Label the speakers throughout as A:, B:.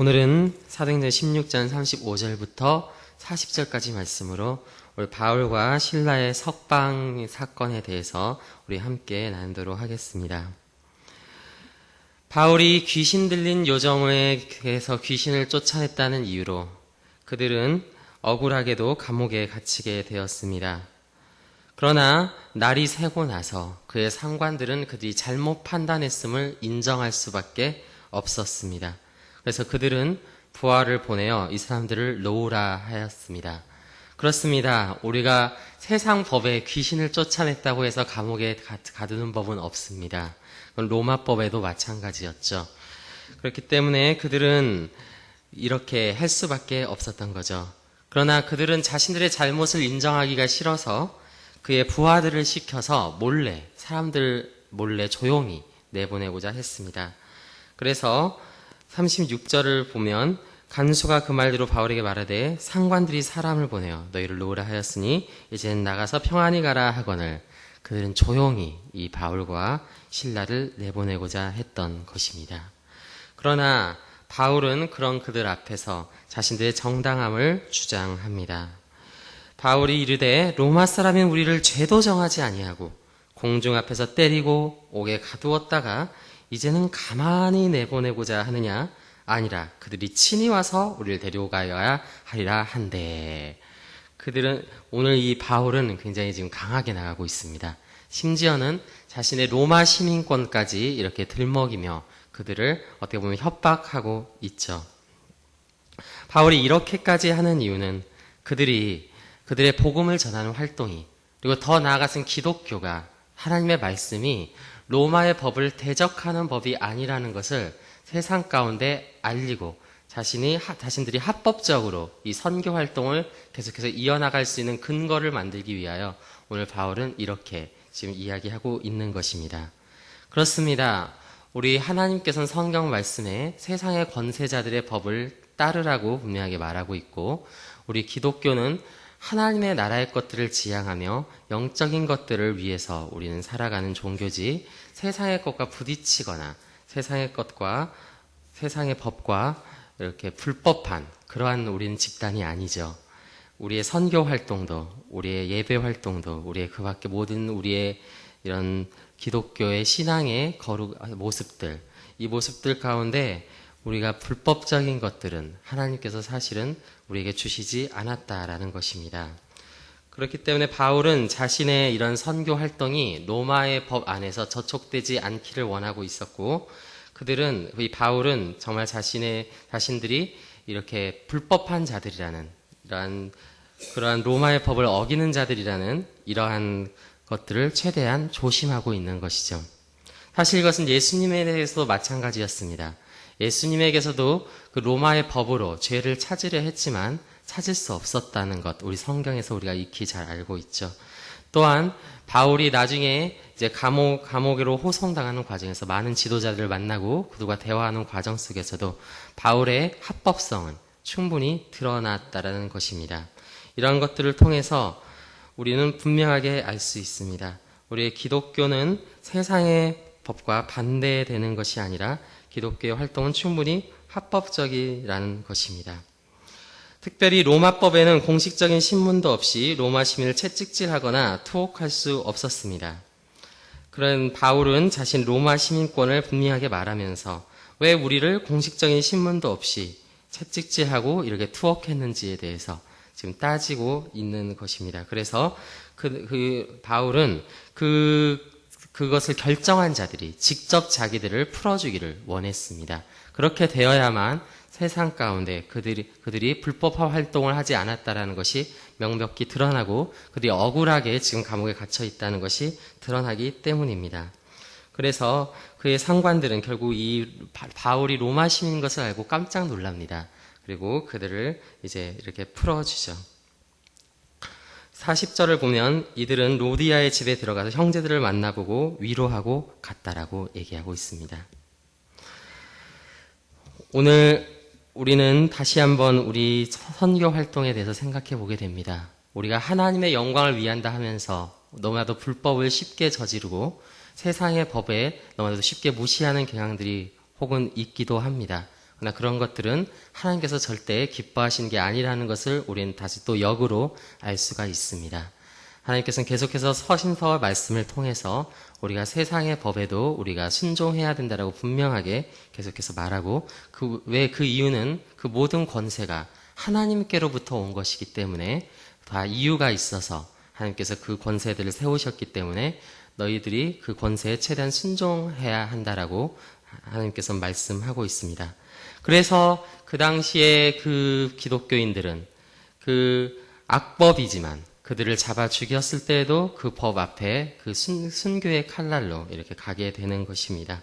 A: 오늘은 사도행전 16장 35절부터 40절까지 말씀으로 우리 바울과 실라의 석방 사건에 대해서 우리 함께 나누도록 하겠습니다. 바울이 귀신 들린 요정에게서 귀신을 쫓아냈다는 이유로 그들은 억울하게도 감옥에 갇히게 되었습니다. 그러나 날이 새고 나서 그의 상관들은 그들이 잘못 판단했음을 인정할 수밖에 없었습니다. 그래서 그들은 부하를 보내어 이 사람들을 놓으라 하였습니다. 그렇습니다. 우리가 세상 법에 귀신을 쫓아냈다고 해서 감옥에 가두는 법은 없습니다. 그건 로마법에도 마찬가지였죠. 그렇기 때문에 그들은 이렇게 할 수밖에 없었던 거죠. 그러나 그들은 자신들의 잘못을 인정하기가 싫어서 그의 부하들을 시켜서 사람들 몰래 조용히 내보내고자 했습니다. 그래서 36절을 보면 간수가 그 말대로 바울에게 말하되 상관들이 사람을 보내어 너희를 놓으라 하였으니 이제는 나가서 평안히 가라 하거늘 그들은 조용히 이 바울과 실라를 내보내고자 했던 것입니다. 그러나 바울은 그런 그들 앞에서 자신들의 정당함을 주장합니다. 바울이 이르되 로마 사람인 우리를 죄도 정하지 아니하고 공중 앞에서 때리고 옥에 가두었다가 이제는 가만히 내보내고자 하느냐? 아니라 그들이 친히 와서 우리를 데려가야 하리라 한데. 오늘 이 바울은 굉장히 지금 강하게 나가고 있습니다. 심지어는 자신의 로마 시민권까지 이렇게 들먹이며 그들을 어떻게 보면 협박하고 있죠. 바울이 이렇게까지 하는 이유는 그들의 복음을 전하는 활동이, 그리고 더 나아가서는 기독교가, 하나님의 말씀이 로마의 법을 대적하는 법이 아니라는 것을 세상 가운데 알리고 자신들이 합법적으로 이 선교 활동을 계속해서 이어나갈 수 있는 근거를 만들기 위하여 오늘 바울은 이렇게 지금 이야기하고 있는 것입니다. 그렇습니다. 우리 하나님께서는 성경 말씀에 세상의 권세자들의 법을 따르라고 분명하게 말하고 있고, 우리 기독교는 하나님의 나라의 것들을 지향하며 영적인 것들을 위해서 우리는 살아가는 종교지, 세상의 것과 부딪히거나 세상의 것과 세상의 법과 이렇게 불법한 그러한 우리는 집단이 아니죠. 우리의 선교 활동도, 우리의 예배 활동도, 우리의 그 밖에 모든 우리의 이런 기독교의 신앙의 모습들, 이 모습들 가운데 우리가 불법적인 것들은 하나님께서 사실은 우리에게 주시지 않았다라는 것입니다. 그렇기 때문에 바울은 자신의 이런 선교 활동이 로마의 법 안에서 저촉되지 않기를 원하고 있었고, 이 바울은 정말 자신들이 이렇게 불법한 자들이라는, 그러한 로마의 법을 어기는 자들이라는 이러한 것들을 최대한 조심하고 있는 것이죠. 사실 이것은 예수님에 대해서도 마찬가지였습니다. 예수님에게서도 그 로마의 법으로 죄를 찾으려 했지만 찾을 수 없었다는 것, 우리 성경에서 우리가 익히 잘 알고 있죠. 또한 바울이 나중에 이제 감옥으로 호송당하는 과정에서 많은 지도자들을 만나고 그들과 대화하는 과정 속에서도 바울의 합법성은 충분히 드러났다라는 것입니다. 이런 것들을 통해서 우리는 분명하게 알 수 있습니다. 우리의 기독교는 세상의 법과 반대되는 것이 아니라 기독교의 활동은 충분히 합법적이라는 것입니다. 특별히 로마법에는 공식적인 신문도 없이 로마 시민을 채찍질하거나 투옥할 수 없었습니다. 그런 바울은 자신 로마 시민권을 분명하게 말하면서 왜 우리를 공식적인 신문도 없이 채찍질하고 이렇게 투옥했는지에 대해서 지금 따지고 있는 것입니다. 그래서 바울은 그것을 결정한 자들이 직접 자기들을 풀어주기를 원했습니다. 그렇게 되어야만 세상 가운데 그들이 불법화 활동을 하지 않았다라는 것이 명백히 드러나고 그들이 억울하게 지금 감옥에 갇혀 있다는 것이 드러나기 때문입니다. 그래서 그의 상관들은 결국 이 바울이 로마 시민인 것을 알고 깜짝 놀랍니다. 그리고 그들을 이제 이렇게 풀어주죠. 40절을 보면 이들은 로디아의 집에 들어가서 형제들을 만나보고 위로하고 갔다라고 얘기하고 있습니다. 오늘 우리는 다시 한번 우리 선교 활동에 대해서 생각해 보게 됩니다. 우리가 하나님의 영광을 위한다 하면서 너무나도 불법을 쉽게 저지르고 세상의 법에 너무나도 쉽게 무시하는 경향들이 혹은 있기도 합니다. 그러나 그런 것들은 하나님께서 절대 기뻐하시는 게 아니라는 것을 우리는 다시 또 역으로 알 수가 있습니다. 하나님께서는 계속해서 서신서 말씀을 통해서 우리가 세상의 법에도 우리가 순종해야 된다라고 분명하게 계속해서 말하고 왜 그 이유는 그 모든 권세가 하나님께로부터 온 것이기 때문에 다 이유가 있어서 하나님께서 그 권세들을 세우셨기 때문에 너희들이 그 권세에 최대한 순종해야 한다라고 하나님께서 말씀하고 있습니다. 그래서 그 당시에 그 기독교인들은 그 악법이지만 그들을 잡아 죽였을 때에도 그 법 앞에 그 순교의 칼날로 이렇게 가게 되는 것입니다.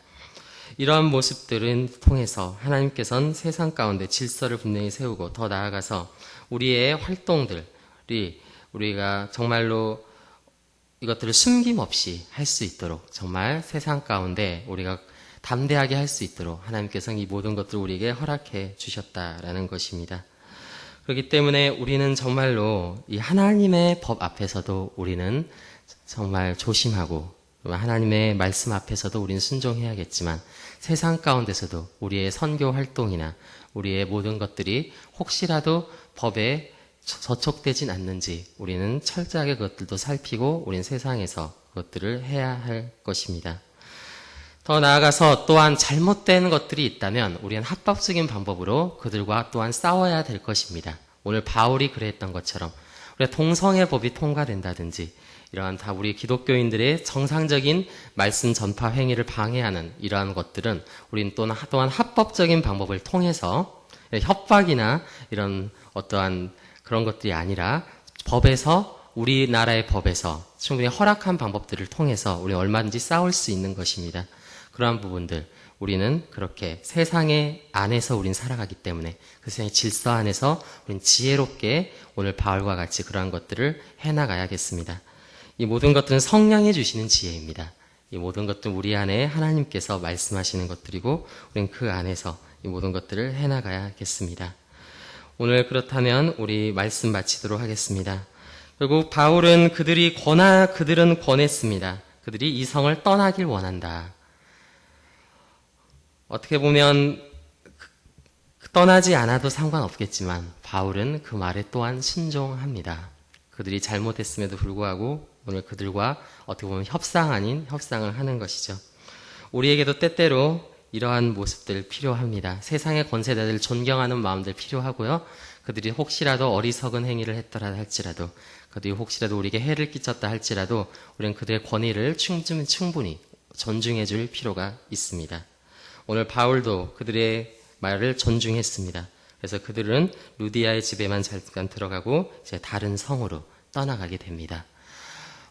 A: 이러한 모습들은 통해서 하나님께서는 세상 가운데 질서를 분명히 세우고 더 나아가서 우리의 활동들이 우리가 정말로 이것들을 숨김없이 할 수 있도록 정말 세상 가운데 우리가 담대하게 할 수 있도록 하나님께서는 이 모든 것들을 우리에게 허락해 주셨다라는 것입니다. 그렇기 때문에 우리는 정말로 이 하나님의 법 앞에서도 우리는 정말 조심하고 하나님의 말씀 앞에서도 우리는 순종해야겠지만 세상 가운데서도 우리의 선교 활동이나 우리의 모든 것들이 혹시라도 법에 저촉되진 않는지 우리는 철저하게 그것들도 살피고 우리는 세상에서 그것들을 해야 할 것입니다. 더 나아가서 또한 잘못된 것들이 있다면 우리는 합법적인 방법으로 그들과 또한 싸워야 될 것입니다. 오늘 바울이 그랬던 것처럼 우리가 동성애 법이 통과된다든지 이러한 다 우리 기독교인들의 정상적인 말씀 전파 행위를 방해하는 이러한 것들은 우리는 또한 합법적인 방법을 통해서 협박이나 이런 어떠한 그런 것들이 아니라 법에서 우리나라의 법에서 충분히 허락한 방법들을 통해서 우리 얼마든지 싸울 수 있는 것입니다. 그러한 부분들 우리는 그렇게 세상의 안에서 우린 살아가기 때문에 그 세상의 질서 안에서 우린 지혜롭게 오늘 바울과 같이 그러한 것들을 해나가야겠습니다. 이 모든 것들은 성령이 주시는 지혜입니다. 이 모든 것들은 우리 안에 하나님께서 말씀하시는 것들이고 우린 그 안에서 이 모든 것들을 해나가야겠습니다. 오늘 그렇다면 우리 말씀 마치도록 하겠습니다. 결국 바울은 그들은 권했습니다. 그들이 이 성을 떠나길 원한다. 어떻게 보면 떠나지 않아도 상관없겠지만 바울은 그 말에 또한 순종합니다. 그들이 잘못했음에도 불구하고 오늘 그들과 어떻게 보면 협상 아닌 협상을 하는 것이죠. 우리에게도 때때로 이러한 모습들 필요합니다. 세상의 권세자들을 존경하는 마음들 필요하고요. 그들이 혹시라도 어리석은 행위를 했더라 할지라도 그들이 혹시라도 우리에게 해를 끼쳤다 할지라도 우리는 그들의 권위를 충분히 존중해 줄 필요가 있습니다. 오늘 바울도 그들의 말을 존중했습니다. 그래서 그들은 루디아의 집에만 잠깐 들어가고 이제 다른 성으로 떠나가게 됩니다.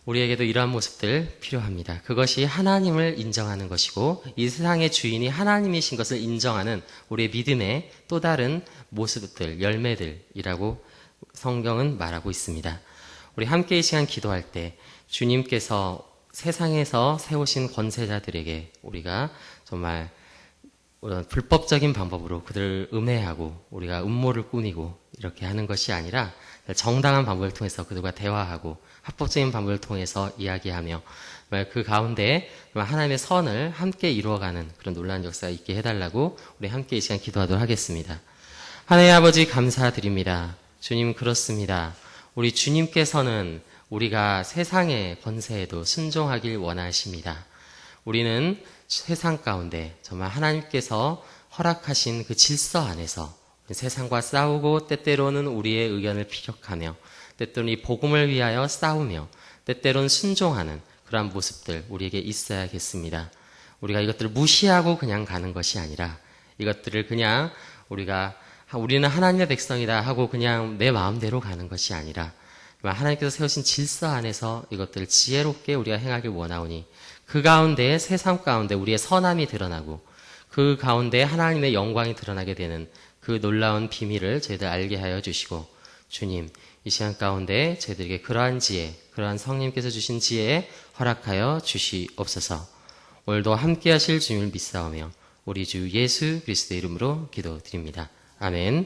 A: 우리에게도 이러한 모습들 필요합니다. 그것이 하나님을 인정하는 것이고 이 세상의 주인이 하나님이신 것을 인정하는 우리의 믿음의 또 다른 모습들, 열매들이라고 성경은 말하고 있습니다. 우리 함께 이 시간 기도할 때 주님께서 세상에서 세우신 권세자들에게 우리가 정말 불법적인 방법으로 그들을 음해하고 우리가 음모를 꾸미고 이렇게 하는 것이 아니라 정당한 방법을 통해서 그들과 대화하고 합법적인 방법을 통해서 이야기하며 그 가운데 하나님의 선을 함께 이루어가는 그런 놀라운 역사가 있게 해달라고 우리 함께 이 시간 기도하도록 하겠습니다. 하나님 아버지 감사드립니다. 주님 그렇습니다. 우리 주님께서는 우리가 세상의 권세에도 순종하길 원하십니다. 우리는 세상 가운데 정말 하나님께서 허락하신 그 질서 안에서 세상과 싸우고 때때로는 우리의 의견을 피력하며 때때로는 이 복음을 위하여 싸우며 때때로는 순종하는 그러한 모습들 우리에게 있어야겠습니다. 우리가 이것들을 무시하고 그냥 가는 것이 아니라 이것들을 그냥 우리는 하나님의 백성이다 하고 그냥 내 마음대로 가는 것이 아니라 하나님께서 세우신 질서 안에서 이것들을 지혜롭게 우리가 행하길 원하오니 그 가운데 세상 가운데 우리의 선함이 드러나고 그 가운데 하나님의 영광이 드러나게 되는 그 놀라운 비밀을 저희들 알게 하여 주시고 주님 이 시간 가운데 저희들에게 그러한 지혜, 그러한 성령님께서 주신 지혜에 허락하여 주시옵소서. 오늘도 함께 하실 주님을 믿사오며 우리 주 예수 그리스도의 이름으로 기도드립니다. 아멘.